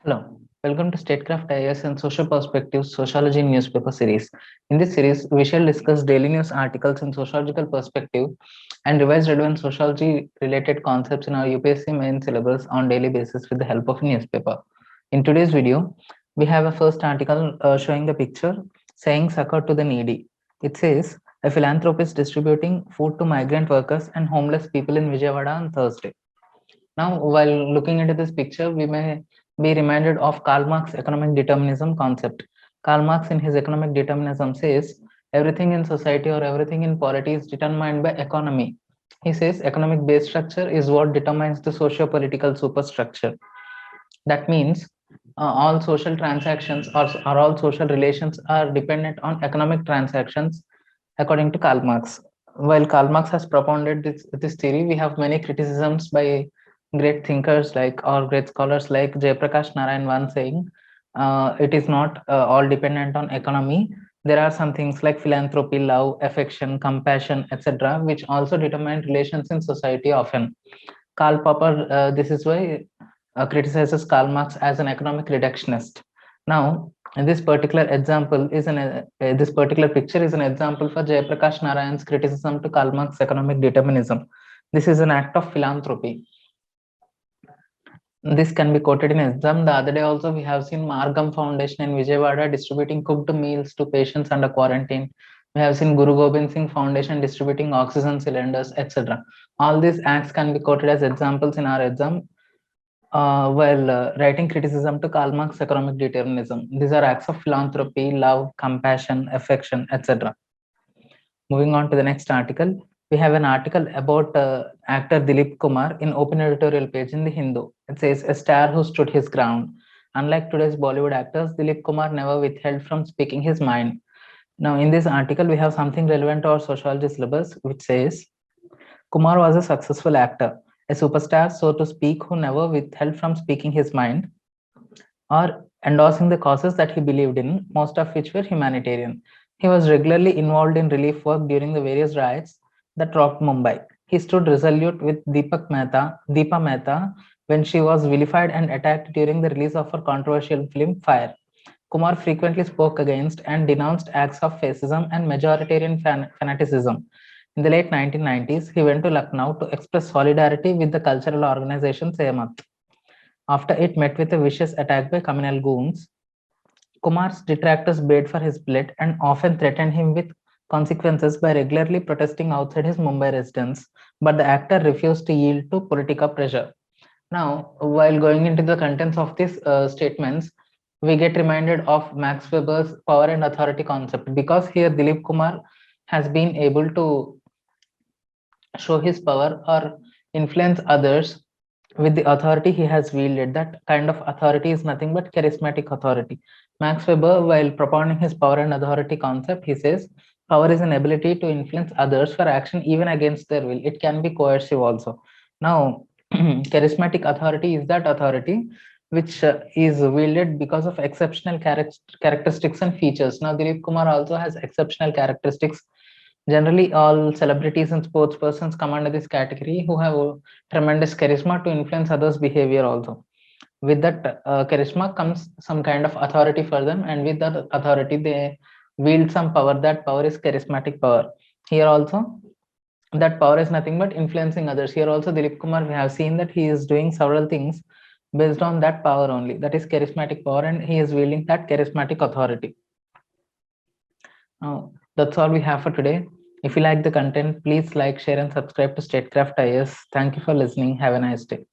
Hello, welcome to Statecraft IAS and Social Perspectives Sociology Newspaper Series. In this series, we shall discuss daily news articles in sociological perspective and revise relevant sociology related concepts in our UPSC main syllabus on daily basis with the help of a newspaper. In today's video, we have a first article showing the picture saying succor to the needy. It says a philanthropist distributing food to migrant workers and homeless people in Vijayawada on Thursday. Now, while looking into this picture, we may be reminded of Karl Marx economic determinism concept. Karl Marx in his economic determinism says everything in society or everything in polity is determined by economy. He says economic base structure is what determines the socio-political superstructure. That means all social transactions or all social relations are dependent on economic transactions according to Karl Marx. While Karl Marx has propounded this theory, we have many criticisms by great thinkers like or great scholars like Jayaprakash Narayan once saying it is not all dependent on economy. There are some things like philanthropy, love, affection, compassion, etc., which also determine relations in society often. Karl Popper, this is why criticizes Karl Marx as an economic reductionist. Now, this particular example is this particular picture is an example for Jayaprakash Narayan's criticism to Karl Marx economic determinism. This is an act of philanthropy. This can be quoted in exam. The other day also we have seen Margam Foundation in Vijayawada distributing cooked meals to patients under quarantine. We have seen Guru Gobind Singh Foundation distributing oxygen cylinders, etc. All these acts can be quoted as examples in our exam while writing criticism to Karl Marx economic determinism. These are acts of philanthropy, love, compassion, affection, etc. Moving on to the next article, we have an article about actor Dilip Kumar in open editorial page in the Hindu. It says, a star who stood his ground. Unlike today's Bollywood actors, Dilip Kumar never withheld from speaking his mind. Now, in this article, we have something relevant to our sociology syllabus, which says, Kumar was a successful actor, a superstar, so to speak, who never withheld from speaking his mind or endorsing the causes that he believed in, most of which were humanitarian. He was regularly involved in relief work during the various riots that rocked Mumbai. He stood resolute with Deepa Mehta, when she was vilified and attacked during the release of her controversial film Fire. Kumar frequently spoke against and denounced acts of fascism and majoritarian fanaticism. In the late 1990s, he went to Lucknow to express solidarity with the cultural organization Sehmat. After it met with a vicious attack by communal goons, Kumar's detractors bayed for his blood and often threatened him with consequences by regularly protesting outside his Mumbai residence, but the actor refused to yield to political pressure. Now, while going into the contents of these statements, we get reminded of Max Weber's power and authority concept, because here Dilip Kumar has been able to show his power or influence others with the authority he has wielded. That kind of authority is nothing but charismatic authority. Max Weber, while propounding his power and authority concept, he says power is an ability to influence others for action even against their will. It can be coercive also. Now, charismatic authority is that authority which is wielded because of exceptional characteristics and features. Now, Dilip Kumar also has exceptional characteristics. Generally, all celebrities and sports persons come under this category who have tremendous charisma to influence others' behavior also. With that charisma comes some kind of authority for them, and with that authority, they wield some power. That power is charismatic power. Here also, that power is nothing but influencing others. Here also, Dilip Kumar, we have seen that he is doing several things based on that power only. That is charismatic power, and he is wielding that charismatic authority. Now, that's all we have for today. If you like the content, please like, share, and subscribe to Statecraft IAS. Thank you for listening. Have a nice day.